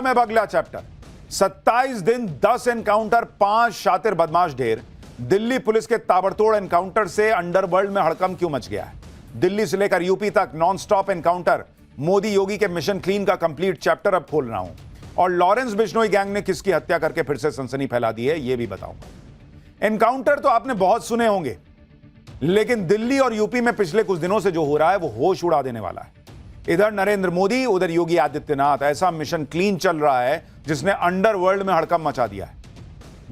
में अब अगला चैप्टर। 27 दिन 10 एनकाउंटर 5 शातिर बदमाश ढेर। दिल्ली पुलिस के ताबड़तोड़ एनकाउंटर से अंडरवर्ल्ड में हड़कंप क्यों मच गया है? दिल्ली से लेकर यूपी तक non stop encounter. Modi Yogi के मिशन क्लीन का कंप्लीट चैप्टर अब खोल रहा हूं। और लॉरेंस बिश्नोई गैंग ने किसकी हत्या करके फिर से सनसनी फैला दी है, यह भी बताऊंगा। एनकाउंटर तो आपने बहुत सुने होंगे, लेकिन दिल्ली और यूपी में पिछले कुछ दिनों से जो हो रहा है वो होश उड़ा देने वाला है। इधर नरेंद्र मोदी, उधर योगी आदित्यनाथ। ऐसा मिशन क्लीन चल रहा है जिसने अंडरवर्ल्ड में हड़कंप मचा दिया है,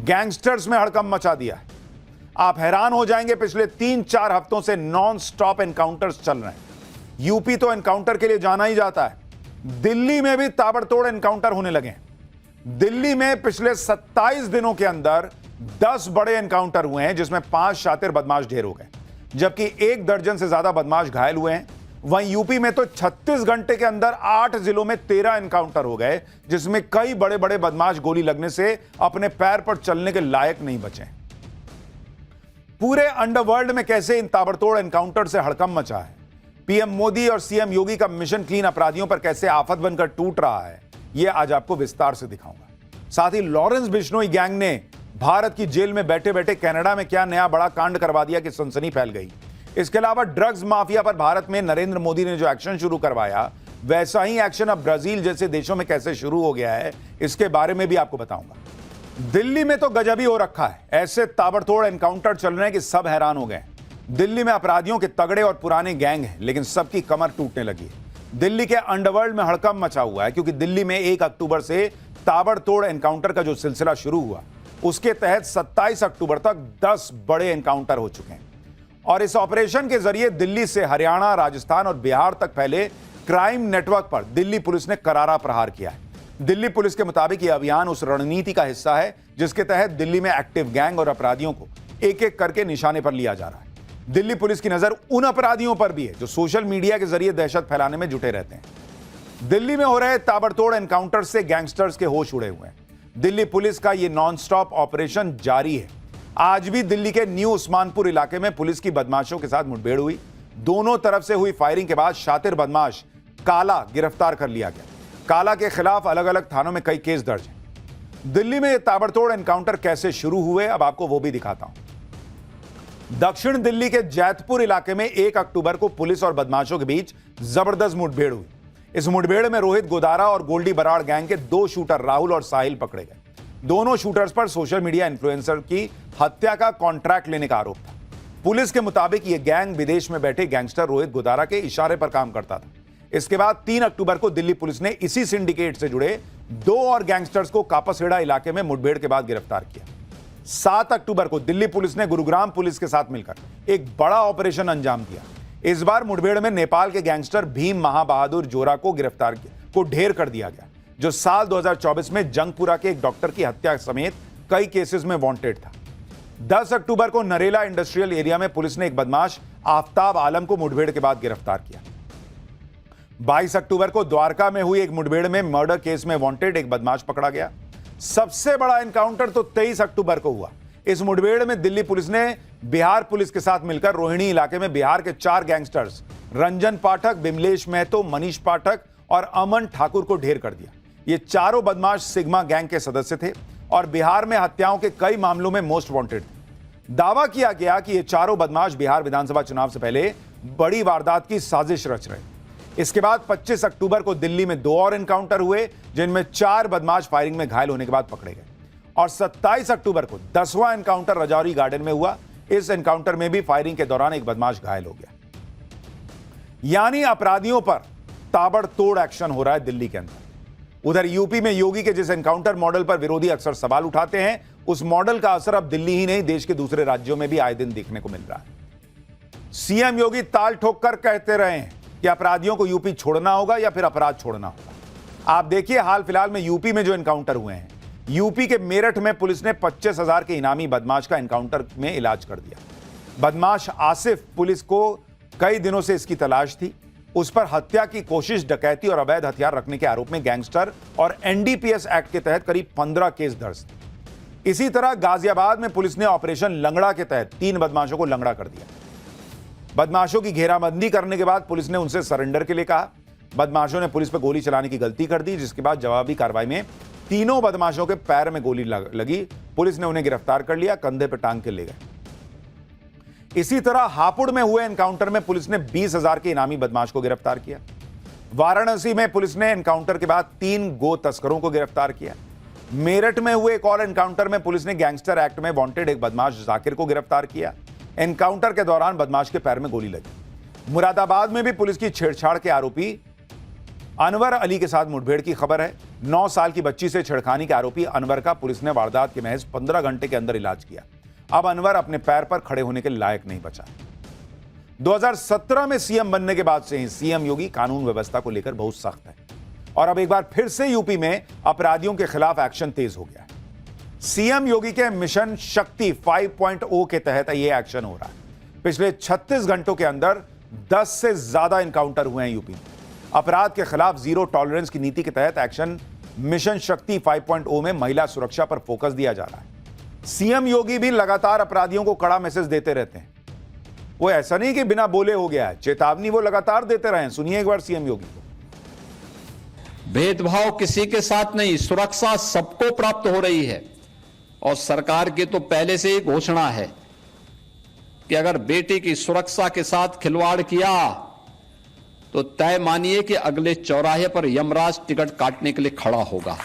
गैंगस्टर्स में हड़कंप मचा दिया है। आप हैरान हो जाएंगे, पिछले 3-4 हफ्तों से नॉन स्टॉप एनकाउंटर्स चल रहे हैं। यूपी तो एनकाउंटर के लिए जाना ही जाता है, दिल्ली में भी ताबड़तोड़ एनकाउंटर होने लगे हैं। दिल्ली में पिछले 27 दिनों के अंदर 10 बड़े एनकाउंटर हुए हैं, जिसमें 5 शातिर बदमाश ढेर हो गए, जबकि 1 दर्जन से ज्यादा बदमाश घायल हुए हैं। वहीं यूपी में तो 36 घंटे के अंदर 8 जिलों में 13 एनकाउंटर हो गए, जिसमें कई बड़े बड़े बदमाश गोली लगने से अपने पैर पर चलने के लायक नहीं बचे। पूरे अंडरवर्ल्ड में कैसे इन ताबड़तोड़ एनकाउंटर से हड़कंप मचा है, पीएम मोदी और सीएम योगी का मिशन क्लीन अपराधियों पर कैसे आफत बनकर टूट रहा है, यह आज आपको विस्तार से दिखाऊंगा। साथ ही लॉरेंस बिश्नोई गैंग ने भारत की जेल में बैठे बैठे कनाडा में क्या नया बड़ा कांड करवा दिया कि सनसनी फैल गई। इसके अलावा ड्रग्स माफिया पर भारत में नरेंद्र मोदी ने जो एक्शन शुरू करवाया, वैसा ही एक्शन अब ब्राजील जैसे देशों में कैसे शुरू हो गया है, इसके बारे में भी आपको बताऊंगा। दिल्ली में तो गजब ही हो रखा है, ऐसे ताबड़तोड़ एनकाउंटर चल रहे हैं कि सब हैरान हो गए। दिल्ली में अपराधियों के तगड़े और पुराने गैंग हैं, लेकिन सबकी कमर टूटने लगी है। दिल्ली के अंडरवर्ल्ड में हड़कंप मचा हुआ है, क्योंकि दिल्ली में 1 अक्टूबर से ताबड़तोड़ एनकाउंटर का जो सिलसिला शुरू हुआ, उसके तहत 27 अक्टूबर तक 10 बड़े एनकाउंटर हो चुके हैं। और इस ऑपरेशन के जरिए दिल्ली से हरियाणा, राजस्थान और बिहार तक फैले क्राइम नेटवर्क पर दिल्ली पुलिस ने करारा प्रहार किया है। दिल्ली पुलिस के मुताबिक यह अभियान उस रणनीति का हिस्सा है जिसके तहत दिल्ली में एक्टिव गैंग और अपराधियों को एक एक करके निशाने पर लिया जा रहा है। दिल्ली पुलिस की नजर उन अपराधियों पर भी है जो सोशल मीडिया के जरिए दहशत फैलाने में जुटे रहते हैं। दिल्ली में हो रहे ताबड़तोड़ एनकाउंटर से गैंगस्टर्स के होश उड़े हुए हैं। दिल्ली पुलिस का यह नॉन स्टॉप ऑपरेशन जारी है। आज भी दिल्ली के न्यू उस्मानपुर इलाके में पुलिस की बदमाशों के साथ मुठभेड़ हुई। दोनों तरफ से हुई फायरिंग के बाद शातिर बदमाश काला गिरफ्तार कर लिया गया। काला के खिलाफ अलग अलग थानों में कई केस दर्ज हैं। दिल्ली में ये ताबड़तोड़ एनकाउंटर कैसे शुरू हुए, अब आपको वो भी दिखाता हूं। दक्षिण दिल्ली के जैतपुर इलाके में 1 अक्टूबर को पुलिस और बदमाशों के बीच जबरदस्त मुठभेड़ हुई। इस मुठभेड़ में रोहित गोदारा और गोल्डी बराड़ गैंग के 2 शूटर राहुल और साहिल पकड़े गए। दोनों शूटर्स पर सोशल मीडिया इन्फ्लुएंसर की हत्या का कॉन्ट्रैक्ट लेने का आरोप था। पुलिस के मुताबिक यह गैंग विदेश में बैठे गैंगस्टर रोहित गोदारा के इशारे पर काम करता था। इसके बाद 3 अक्टूबर को दिल्ली पुलिस ने इसी सिंडिकेट से जुड़े 2 और गैंगस्टर्स को कापसहेड़ा इलाके में मुठभेड़ के बाद गिरफ्तार किया। 7 अक्टूबर को दिल्ली पुलिस ने गुरुग्राम पुलिस के साथ मिलकर एक बड़ा ऑपरेशन अंजाम दिया। इस बार मुठभेड़ में नेपाल के गैंगस्टर भीम महाबहादुर जोरा को गिरफ्तार को ढेर कर दिया गया, जो साल 2024 में जंगपुरा के एक डॉक्टर की हत्या समेत कई केसेस में वांटेड था। 10 अक्टूबर को नरेला इंडस्ट्रियल एरिया में पुलिस ने एक बदमाश आफ्ताब आलम को मुठभेड़ के बाद गिरफ्तार किया। 22 अक्टूबर को द्वारका में हुई एक मुठभेड़ में मर्डर केस में वांटेड एक बदमाश पकड़ा गया। सबसे बड़ा एनकाउंटर तो 23 अक्टूबर को हुआ। इस मुठभेड़ में दिल्ली पुलिस ने बिहार पुलिस के साथ मिलकर रोहिणी इलाके में बिहार के 4 गैंगस्टर्स रंजन पाठक, बिमलेश महतो, मनीष पाठक और अमन ठाकुर को ढेर कर दिया। ये चारों बदमाश सिग्मा गैंग के सदस्य थे और बिहार में हत्याओं के कई मामलों में मोस्ट वांटेड थे। दावा किया गया कि ये चारों बदमाश बिहार विधानसभा चुनाव से पहले बड़ी वारदात की साजिश रच रहे। इसके बाद 25 अक्टूबर को दिल्ली में 2 और एनकाउंटर हुए, जिनमें 4 बदमाश फायरिंग में घायल होने के बाद पकड़े गए। और 27 अक्टूबर को 10वां एनकाउंटर रजौरी गार्डन में हुआ। इस एनकाउंटर में भी फायरिंग के दौरान एक बदमाश घायल हो गया। यानी अपराधियों पर ताबड़तोड़ एक्शन हो रहा है दिल्ली के अंदर। उधर यूपी में योगी के जिस एनकाउंटर मॉडल पर विरोधी अक्सर सवाल उठाते हैं, उस मॉडल का असर अब दिल्ली ही नहीं, देश के दूसरे राज्यों में भी आए दिन देखने को मिल रहा है। सीएम योगी ताल ठोक कर कहते रहे हैं कि अपराधियों को यूपी छोड़ना होगा या फिर अपराध छोड़ना होगा। आप देखिए हाल फिलहाल में यूपी में जो एनकाउंटर हुए हैं। यूपी के मेरठ में पुलिस ने 25,000 के इनामी बदमाश का एनकाउंटर में इलाज कर दिया। बदमाश आसिफ, पुलिस को कई दिनों से इसकी तलाश थी। उस पर हत्या की कोशिश, डकैती और अवैध हथियार रखने के आरोप में गैंगस्टर और एनडीपीएस एक्ट के तहत करीब 15 केस दर्ज थे। इसी तरह गाजियाबाद में पुलिस ने ऑपरेशन लंगड़ा के तहत 3 बदमाशों को लंगड़ा कर दिया। बदमाशों की घेराबंदी करने के बाद पुलिस ने उनसे सरेंडर के लिए कहा। बदमाशों ने पुलिस पर गोली चलाने की गलती कर दी, जिसके बाद जवाबी कार्रवाई में तीनों बदमाशों के पैर में गोली लगी। पुलिस ने उन्हें गिरफ्तार कर लिया, कंधे पर टांग के ले गए। इसी तरह हापुड़ में हुए एनकाउंटर में पुलिस ने 20,000 के इनामी बदमाश को गिरफ्तार किया। वाराणसी में पुलिस ने एनकाउंटर के बाद 3 गो तस्करों को गिरफ्तार किया। मेरठ में हुए एक और एनकाउंटर में पुलिस ने गैंगस्टर एक्ट में वांटेड एक बदमाश जाकिर को गिरफ्तार किया। एनकाउंटर के दौरान बदमाश के पैर में गोली लगी। मुरादाबाद में भी पुलिस की छेड़छाड़ के आरोपी अनवर अली के साथ मुठभेड़ की खबर है। 9 साल की बच्ची से छेड़खानी के आरोपी अनवर का पुलिस ने वारदात के महज 15 घंटे के अंदर इलाज किया। अब अनवर अपने पैर पर खड़े होने के लायक नहीं बचा। 2017 में सीएम बनने के बाद से ही सीएम योगी कानून व्यवस्था को लेकर बहुत सख्त है और अब एक बार फिर से यूपी में अपराधियों के खिलाफ एक्शन तेज हो गया है। सीएम योगी के मिशन शक्ति 5.0 के तहत यह एक्शन हो रहा है। पिछले 36 घंटों के अंदर 10 से ज्यादा एनकाउंटर हुए हैं यूपी में। अपराध के खिलाफ जीरो टॉलरेंस की नीति के तहत एक्शन मिशन शक्ति 5.0 में महिला सुरक्षा पर फोकस दिया जा रहा है। सीएम योगी भी लगातार अपराधियों को कड़ा मैसेज देते रहते हैं। वो ऐसा नहीं कि बिना बोले हो गया है, चेतावनी वो लगातार देते रहे। सुनिए एक बार सीएम योगी को। भेदभाव किसी के साथ नहीं, सुरक्षा सबको प्राप्त हो रही है और सरकार की तो पहले से ही घोषणा है कि अगर बेटी की सुरक्षा के साथ खिलवाड़ किया तो तय मानिए कि अगले चौराहे पर यमराज टिकट काटने के लिए खड़ा होगा,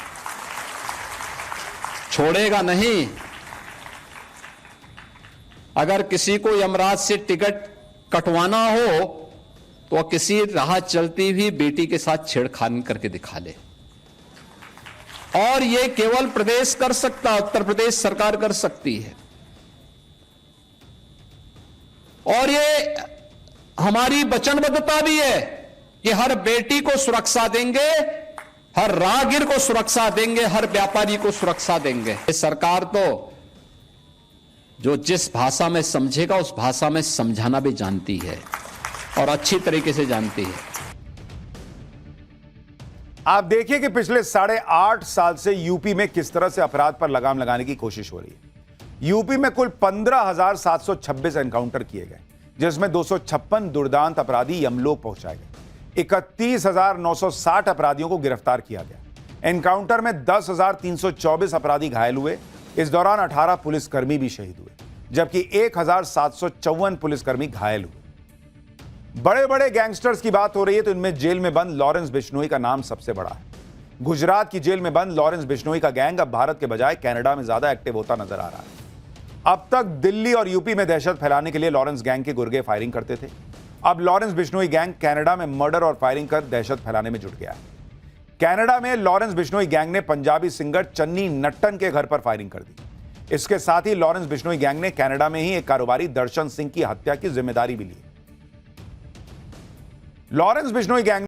छोड़ेगा नहीं। अगर किसी को यमराज से टिकट कटवाना हो तो किसी राह चलती हुई बेटी के साथ छेड़खानी करके दिखा ले। और यह केवल प्रदेश कर सकता, उत्तर प्रदेश सरकार कर सकती है। और ये हमारी वचनबद्धता भी है कि हर बेटी को सुरक्षा देंगे, हर राहगीर को सुरक्षा देंगे, हर व्यापारी को सुरक्षा देंगे। ये सरकार तो जो जिस भाषा में समझेगा उस भाषा में समझाना भी जानती है और अच्छी तरीके से जानती है। आप देखिए कि पिछले 8.5 साल से यूपी में किस तरह से अपराध पर लगाम लगाने की कोशिश हो रही है। यूपी में कुल 15,726 एनकाउंटर किए गए, जिसमें 256 दुर्दांत अपराधी यमलोक पहुंचाए गए। 31,960 अपराधियों को गिरफ्तार किया गया। एनकाउंटर में 10,324 अपराधी घायल हुए। इस दौरान 18 पुलिसकर्मी भी शहीद हुए, जबकि 1,754 पुलिसकर्मी घायल हुए। बड़े बड़े गैंगस्टर्स की बात हो रही है तो इनमें जेल में बंद लॉरेंस बिश्नोई का नाम सबसे बड़ा है। गुजरात की जेल में बंद लॉरेंस बिश्नोई का गैंग अब भारत के बजाय कनाडा में ज्यादा एक्टिव होता नजर आ रहा है। अब तक दिल्ली और यूपी में दहशत फैलाने के लिए लॉरेंस गैंग के गुर्गे फायरिंग करते थे। अब लॉरेंस बिश्नोई गैंग कनाडा में मर्डर और फायरिंग कर दहशत फैलाने में जुट गया है। कनाडा में लॉरेंस बिश्नोई गैंग ने पंजाबी सिंगर चन्नी नट्टन के घर पर फायरिंग कर दी। इसके साथ ही लॉरेंस बिश्नोई गैंग ने कनाडा में ही एक कारोबारी दर्शन सिंह की हत्या की जिम्मेदारी भी ली। Lawrence Bishnoi gang